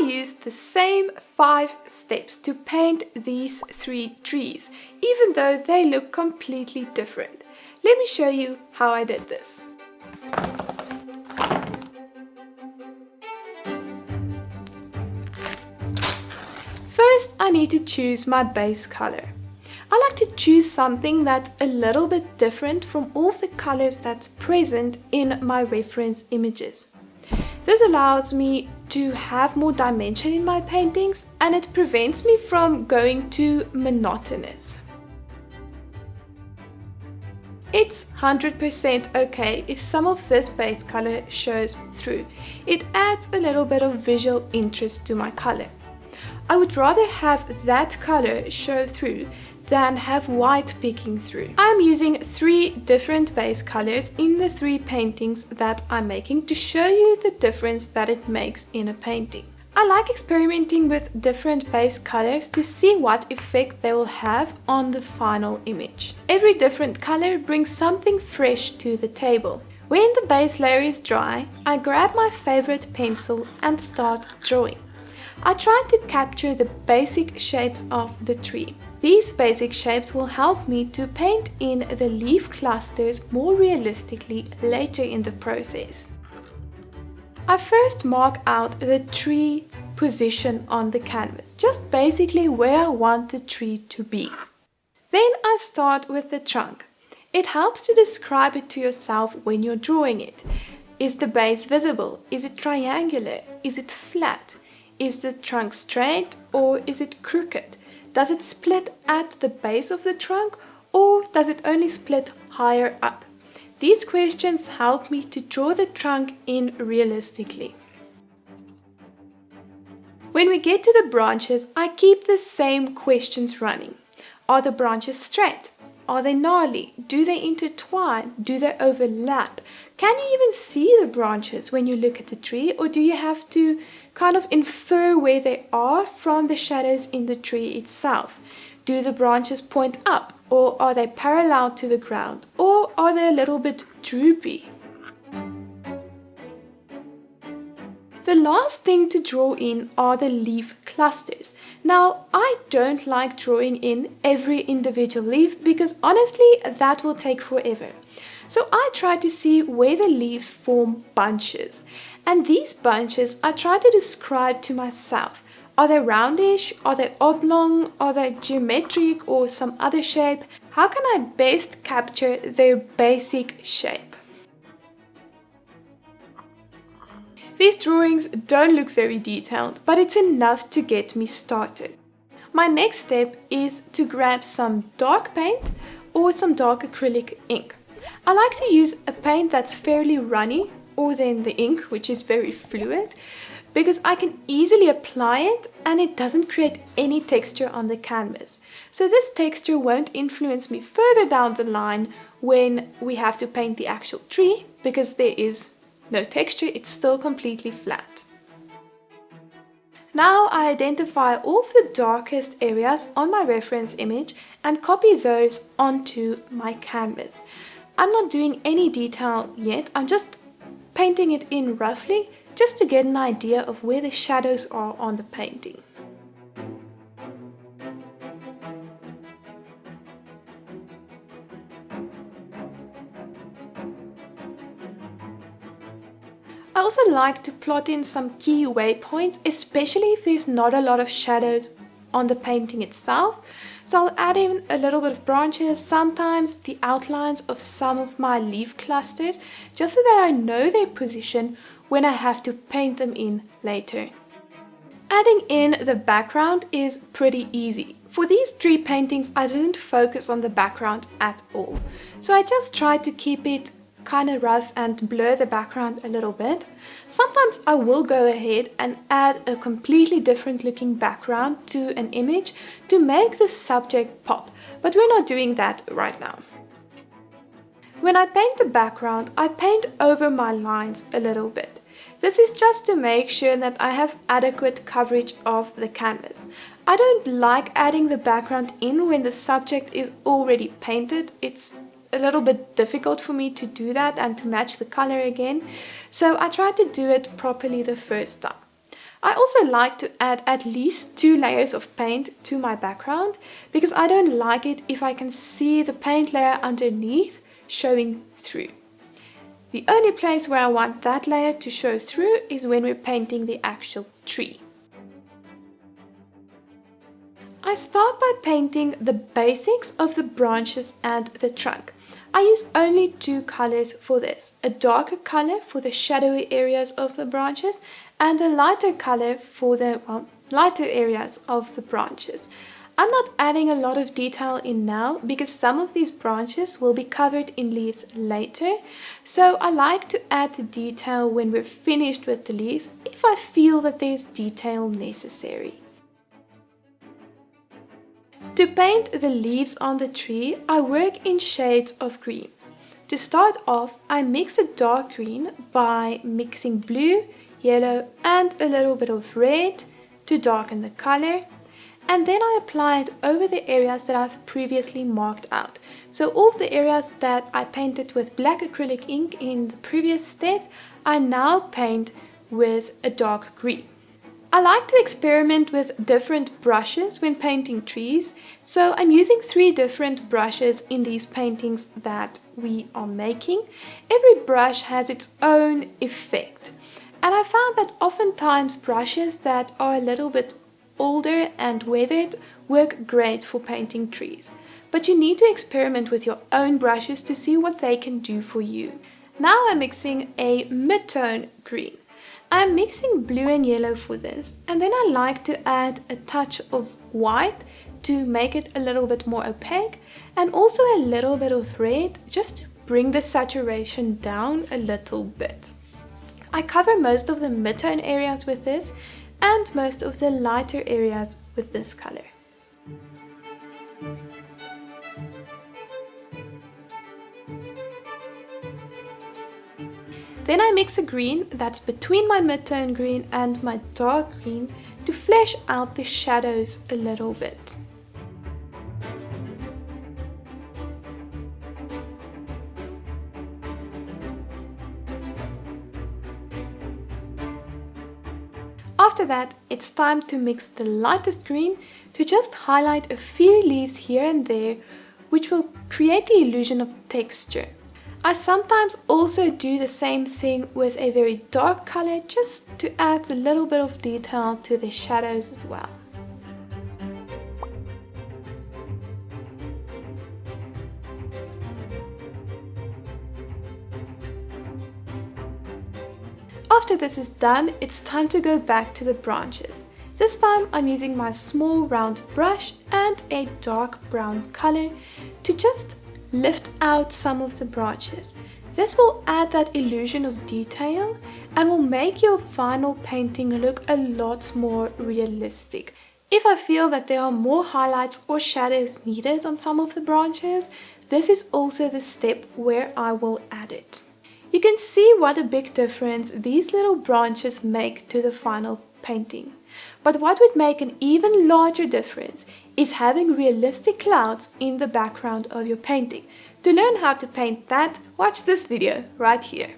used the same 5 steps to paint these 3 trees, even though they look completely different. Let me show you how I did this. First, I need to choose my base color. I like to choose something that's a little bit different from all of the colors that's present in my reference images. This allows me to have more dimension in my paintings, and it prevents me from going too monotonous. It's 100% okay if some of this base color shows through. It adds a little bit of visual interest to my color. I would rather have that color show through than have white peeking through. I'm using 3 different base colors in the 3 paintings that I'm making to show you the difference that it makes in a painting. I like experimenting with different base colors to see what effect they will have on the final image. Every different color brings something fresh to the table. When the base layer is dry, I grab my favorite pencil and start drawing. I try to capture the basic shapes of the tree. These basic shapes will help me to paint in the leaf clusters more realistically later in the process. I first mark out the tree position on the canvas, just basically where I want the tree to be. Then I start with the trunk. It helps to describe it to yourself when you're drawing it. Is the base visible? Is it triangular? Is it flat? Is the trunk straight or is it crooked? Does it split at the base of the trunk or does it only split higher up? These questions help me to draw the trunk in realistically. When we get to the branches, I keep the same questions running. Are the branches straight? Are they gnarly? Do they intertwine? Do they overlap? Can you even see the branches when you look at the tree, or do you have to kind of infer where they are from the shadows in the tree itself? Do the branches point up, or are they parallel to the ground, or are they a little bit droopy? The last thing to draw in are the leaf clusters. Now, I don't like drawing in every individual leaf because honestly, that will take forever. So I try to see where the leaves form bunches. And these bunches I try to describe to myself. Are they roundish? Are they oblong? Are they geometric or some other shape? How can I best capture their basic shape? These drawings don't look very detailed, but it's enough to get me started. My next step is to grab some dark paint or some dark acrylic ink. I like to use a paint that's fairly runny, or then the ink, which is very fluid, because I can easily apply it and it doesn't create any texture on the canvas. So this texture won't influence me further down the line when we have to paint the actual tree, because there is no texture, it's still completely flat. Now I identify all of the darkest areas on my reference image and copy those onto my canvas. I'm not doing any detail yet, I'm just painting it in roughly, just to get an idea of where the shadows are on the painting. I also like to plot in some key waypoints, especially if there's not a lot of shadows on the painting itself. So I'll add in a little bit of branches, sometimes the outlines of some of my leaf clusters, just so that I know their position when I have to paint them in later. Adding in the background is pretty easy. For these tree paintings, I didn't focus on the background at all. So I just tried to keep it kind of rough and blur the background a little bit. Sometimes I will go ahead and add a completely different looking background to an image to make the subject pop, but we're not doing that right now. When I paint the background, I paint over my lines a little bit. This is just to make sure that I have adequate coverage of the canvas. I don't like adding the background in when the subject is already painted. It's a little bit difficult for me to do that and to match the color again, so I try to do it properly the first time. I also like to add at least 2 layers of paint to my background because I don't like it if I can see the paint layer underneath showing through. The only place where I want that layer to show through is when we're painting the actual tree. I start by painting the basics of the branches and the trunk. I use only 2 colors for this, a darker color for the shadowy areas of the branches and a lighter color for the lighter areas of the branches. I'm not adding a lot of detail in now because some of these branches will be covered in leaves later, so I like to add the detail when we're finished with the leaves if I feel that there's detail necessary. To paint the leaves on the tree, I work in shades of green. To start off, I mix a dark green by mixing blue, yellow and a little bit of red to darken the color, and then I apply it over the areas that I've previously marked out. So all of the areas that I painted with black acrylic ink in the previous step, I now paint with a dark green. I like to experiment with different brushes when painting trees, so I'm using 3 different brushes in these paintings that we are making. Every brush has its own effect, and I found that oftentimes brushes that are a little bit older and weathered work great for painting trees, but you need to experiment with your own brushes to see what they can do for you. Now I'm mixing a mid-tone green. I'm mixing blue and yellow for this, and then I like to add a touch of white to make it a little bit more opaque, and also a little bit of red just to bring the saturation down a little bit. I cover most of the mid-tone areas with this and most of the lighter areas with this color. Then I mix a green that's between my mid-tone green and my dark green to flesh out the shadows a little bit. After that, it's time to mix the lightest green to just highlight a few leaves here and there, which will create the illusion of texture. I sometimes also do the same thing with a very dark color just to add a little bit of detail to the shadows as well. After this is done, it's time to go back to the branches. This time I'm using my small round brush and a dark brown color to just lift out some of the branches. This will add that illusion of detail and will make your final painting look a lot more realistic. If I feel that there are more highlights or shadows needed on some of the branches, this is also the step where I will add it. You can see what a big difference these little branches make to the final painting. But what would make an even larger difference is having realistic clouds in the background of your painting. To learn how to paint that, watch this video right here.